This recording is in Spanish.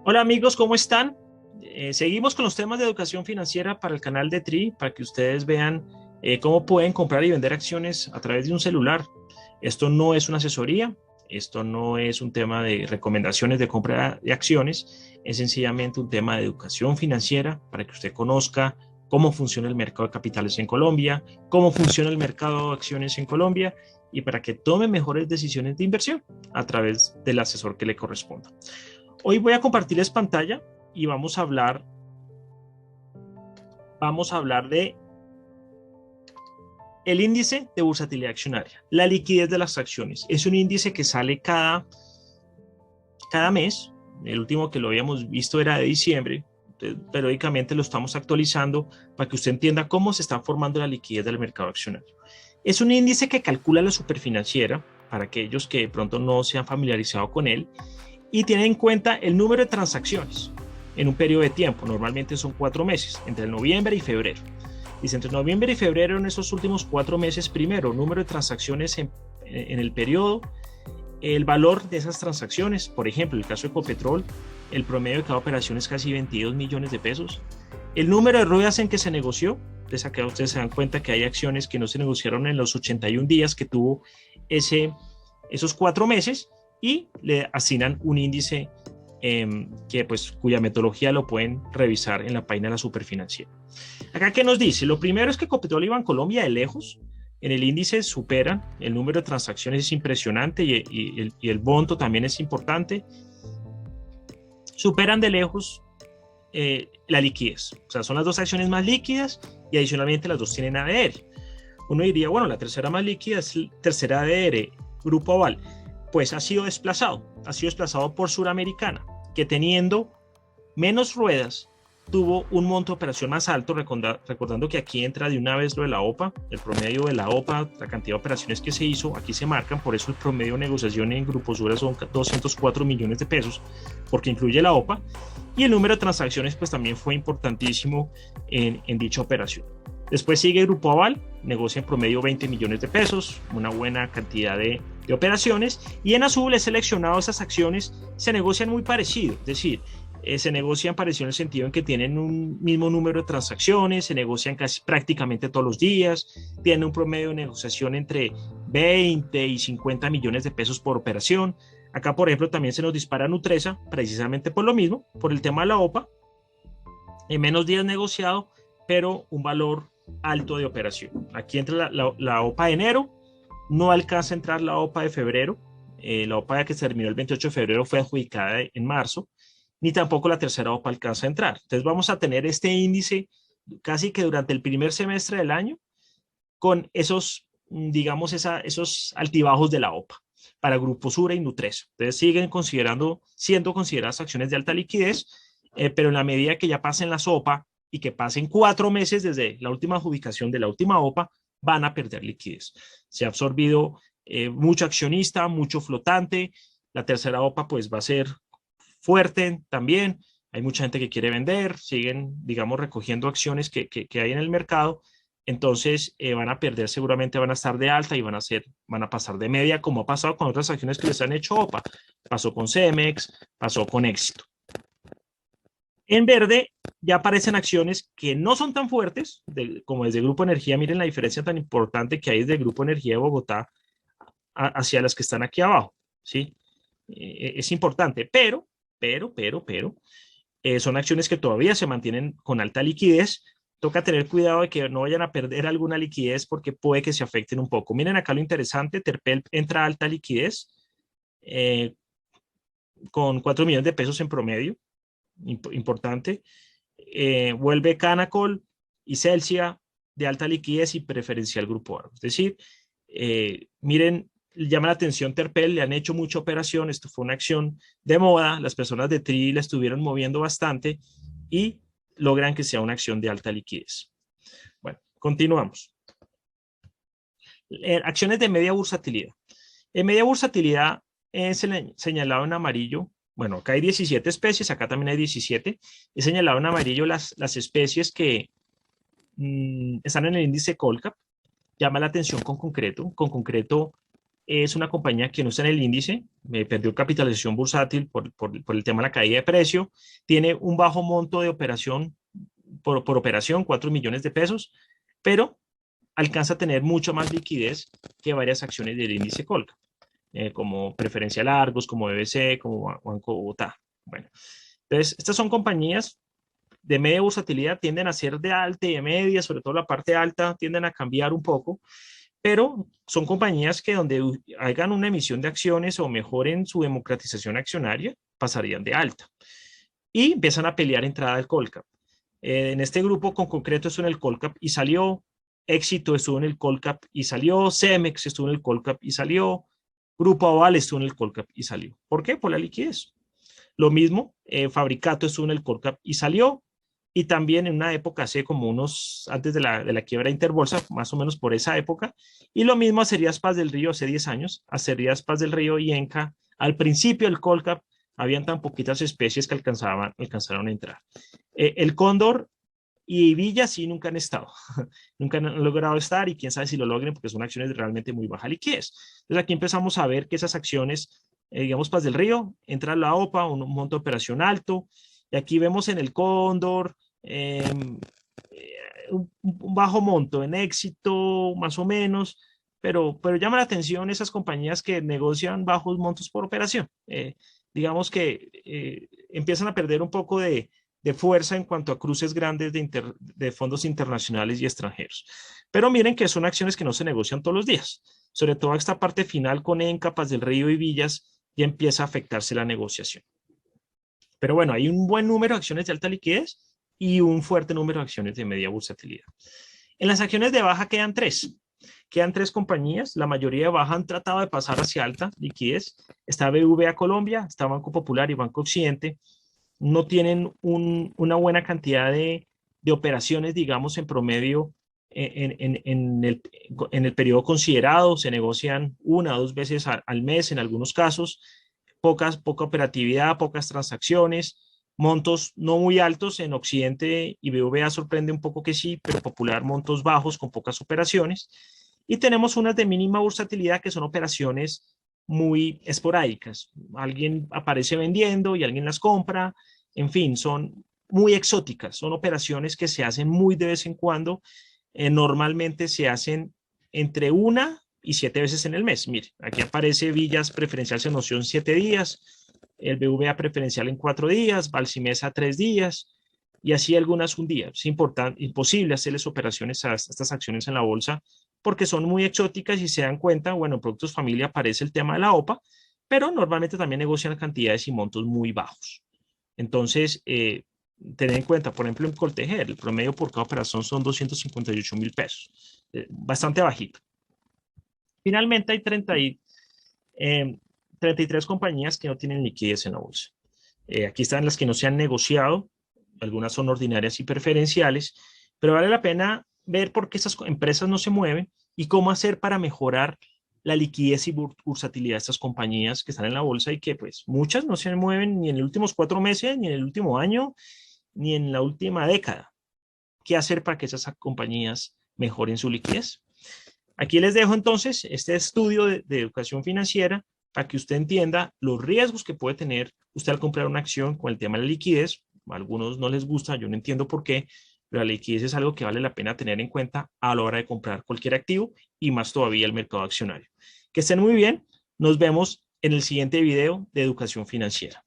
Hola amigos, ¿cómo están? Seguimos con los temas de educación financiera para el canal de TRI, para que ustedes vean cómo pueden comprar y vender acciones a través de un celular. Esto no es una asesoría, esto no es un tema de recomendaciones de compra de acciones, es sencillamente un tema de educación financiera para que usted conozca cómo funciona el mercado de capitales en Colombia, cómo funciona el mercado de acciones en Colombia y para que tome mejores decisiones de inversión a través del asesor que le corresponda. Hoy voy a compartirles pantalla y vamos a hablar de el índice de bursatilidad accionaria, la liquidez de las acciones. Es un índice que sale cada mes. El último que lo habíamos visto era de diciembre. Entonces, periódicamente lo estamos actualizando para que usted entienda cómo se está formando la liquidez del mercado accionario. Es un índice que calcula la superfinanciera para aquellos que de pronto no se han familiarizado con él y tiene en cuenta el número de transacciones en un periodo de tiempo. Normalmente son 4 meses, entre noviembre y febrero. Dice, entre noviembre y febrero, en esos últimos 4 meses, primero, número de transacciones en el periodo, el valor de esas transacciones. Por ejemplo, en el caso de Ecopetrol, el promedio de cada operación es casi 22 millones de pesos. El número de ruedas en que se negoció. Entonces acá ustedes se dan cuenta que hay acciones que no se negociaron en los 81 días que tuvo esos 4 meses y le asignan un índice cuya metodología lo pueden revisar en la página de la Superfinanciera. Acá, ¿qué nos dice? Lo primero es que Ecopetrol y Bancolombia de lejos en el índice superan, el número de transacciones es impresionante y el monto también es importante, superan de lejos la liquidez. O sea, son las dos acciones más líquidas y adicionalmente las dos tienen ADR. Uno diría, bueno, la tercera más líquida es la tercera ADR, Grupo Aval. Pues ha sido desplazado por Suramericana, que teniendo menos ruedas, tuvo un monto de operación más alto, recordando que aquí entra de una vez lo de la OPA, el promedio de la OPA, la cantidad de operaciones que se hizo, aquí se marcan, por eso el promedio de negociación en Grupo Sura son 204 millones de pesos, porque incluye la OPA, y el número de transacciones pues también fue importantísimo en dicha operación. Después sigue Grupo Aval, negocia en promedio 20 millones de pesos, una buena cantidad de operaciones, y en azul he seleccionado esas acciones, se negocian muy parecido, es decir, se negocian parecido en el sentido en que tienen un mismo número de transacciones, se negocian casi prácticamente todos los días, tienen un promedio de negociación entre 20 y 50 millones de pesos por operación. Acá, por ejemplo, también se nos dispara Nutresa, precisamente por lo mismo, por el tema de la OPA, en menos días negociado, pero un valor alto de operación. Aquí entra la OPA de enero, no alcanza a entrar la OPA de febrero, la OPA que se terminó el 28 de febrero fue adjudicada en marzo, ni tampoco la tercera OPA alcanza a entrar. Entonces vamos a tener este índice casi que durante el primer semestre del año con esos, digamos, esos altibajos de la OPA para Grupo Sura y Nutresa. Entonces siguen siendo consideradas acciones de alta liquidez, pero en la medida que ya pasen las OPA y que pasen 4 meses desde la última adjudicación de la última OPA, van a perder liquidez. Se ha absorbido mucho accionista, mucho flotante. La tercera OPA pues va a ser fuerte también. Hay mucha gente que quiere vender, siguen, digamos, recogiendo acciones que hay en el mercado. Entonces van a perder, seguramente van a estar de alta y van a pasar de media, como ha pasado con otras acciones que les han hecho OPA. Pasó con Cemex, pasó con Éxito. En verde ya aparecen acciones que no son tan fuertes como desde Grupo Energía. Miren la diferencia tan importante que hay desde Grupo Energía de Bogotá hacia las que están aquí abajo. ¿Sí? Es importante, pero son acciones que todavía se mantienen con alta liquidez. Toca tener cuidado de que no vayan a perder alguna liquidez porque puede que se afecten un poco. Miren acá lo interesante, Terpel entra a alta liquidez con 4 millones de pesos en promedio, importante. Vuelve Canacol y Celsia de alta liquidez y preferencial Grupo Argos. Es decir, miren, llama la atención Terpel, le han hecho mucha operación, esto fue una acción de moda, las personas de TRI la estuvieron moviendo bastante y logran que sea una acción de alta liquidez. Bueno, continuamos. Acciones de media bursatilidad. En media bursatilidad es señalado en amarillo. Bueno, acá hay 17 especies, acá también hay 17. He señalado en amarillo las especies que están en el índice Colcap. Llama la atención con concreto es una compañía que no está en el índice, perdió capitalización bursátil por el tema de la caída de precio, tiene un bajo monto de operación por operación, 4 millones de pesos, pero alcanza a tener mucho más liquidez que varias acciones del índice Colca, como Preferencia Largos, como BBC, como Banco Bogotá. Bueno, entonces, estas son compañías de media bursatilidad, tienden a ser de alta y de media, sobre todo la parte alta, tienden a cambiar un poco, pero son compañías que donde hagan una emisión de acciones o mejoren su democratización accionaria, pasarían de alta. Y empiezan a pelear entrada al Colcap. En este grupo con concreto estuvo en el Colcap y salió, Éxito estuvo en el Colcap y salió, Cemex estuvo en el Colcap y salió, Grupo Aval estuvo en el Colcap y salió. ¿Por qué? Por la liquidez. Lo mismo, Fabricato estuvo en el Colcap y salió, y también en una época, hace como unos, antes de la quiebra de Interbolsa, más o menos por esa época, y lo mismo Acerías Paz del Río hace 10 años, Acerías Paz del Río y Enca, al principio del Colcap, habían tan poquitas especies que alcanzaron a entrar. El Cóndor y Villa sí nunca han estado, nunca han logrado estar y quién sabe si lo logren porque son acciones de realmente muy baja liquidez. Entonces aquí empezamos a ver que esas acciones, digamos Paz del Río, entra la OPA, un monto de operación alto, y aquí vemos en el Cóndor un bajo monto, en Éxito más o menos, pero llama la atención esas compañías que negocian bajos montos por operación. Digamos que empiezan a perder un poco de fuerza en cuanto a cruces grandes de fondos internacionales y extranjeros. Pero miren que son acciones que no se negocian todos los días. Sobre todo esta parte final con Enca, Paz del Río y Villas, ya empieza a afectarse la negociación. Pero bueno, hay un buen número de acciones de alta liquidez y un fuerte número de acciones de media bursatilidad. En las acciones de baja quedan tres compañías, la mayoría de baja han tratado de pasar hacia alta liquidez. Está BBVA Colombia, está Banco Popular y Banco Occidente. No tienen una buena cantidad de operaciones, digamos, en promedio en el periodo considerado. Se negocian 1 o 2 veces al mes en algunos casos. Poca operatividad, pocas transacciones, montos no muy altos en Occidente y BBVA sorprende un poco que sí, pero Popular montos bajos con pocas operaciones. Y tenemos unas de mínima bursatilidad que son operaciones muy esporádicas. Alguien aparece vendiendo y alguien las compra. En fin, son muy exóticas. Son operaciones que se hacen muy de vez en cuando. Normalmente se hacen entre 1 y 7 veces en el mes. Mire, aquí aparece Villas preferencial en noción 7 días, el BVA preferencial en 4 días, Valsimesa 3 días, y así algunas un día. Es imposible hacerles operaciones a estas acciones en la bolsa porque son muy exóticas y se dan cuenta, bueno, en Productos Familia aparece el tema de la OPA, pero normalmente también negocian cantidades y montos muy bajos. Entonces, tener en cuenta, por ejemplo, en Coltejer, el promedio por cada operación son 258.000 pesos, bastante bajito. Finalmente, hay 33 compañías que no tienen liquidez en la bolsa. Aquí están las que no se han negociado, algunas son ordinarias y preferenciales, pero vale la pena ver por qué esas empresas no se mueven y cómo hacer para mejorar la liquidez y bursatilidad de estas compañías que están en la bolsa y que pues muchas no se mueven ni en los últimos 4 meses, ni en el último año, ni en la última década. ¿Qué hacer para que esas compañías mejoren su liquidez? Aquí les dejo entonces este estudio de educación financiera para que usted entienda los riesgos que puede tener usted al comprar una acción con el tema de la liquidez. A algunos no les gusta, yo no entiendo por qué, pero la liquidez es algo que vale la pena tener en cuenta a la hora de comprar cualquier activo y más todavía el mercado accionario. Que estén muy bien, nos vemos en el siguiente video de educación financiera.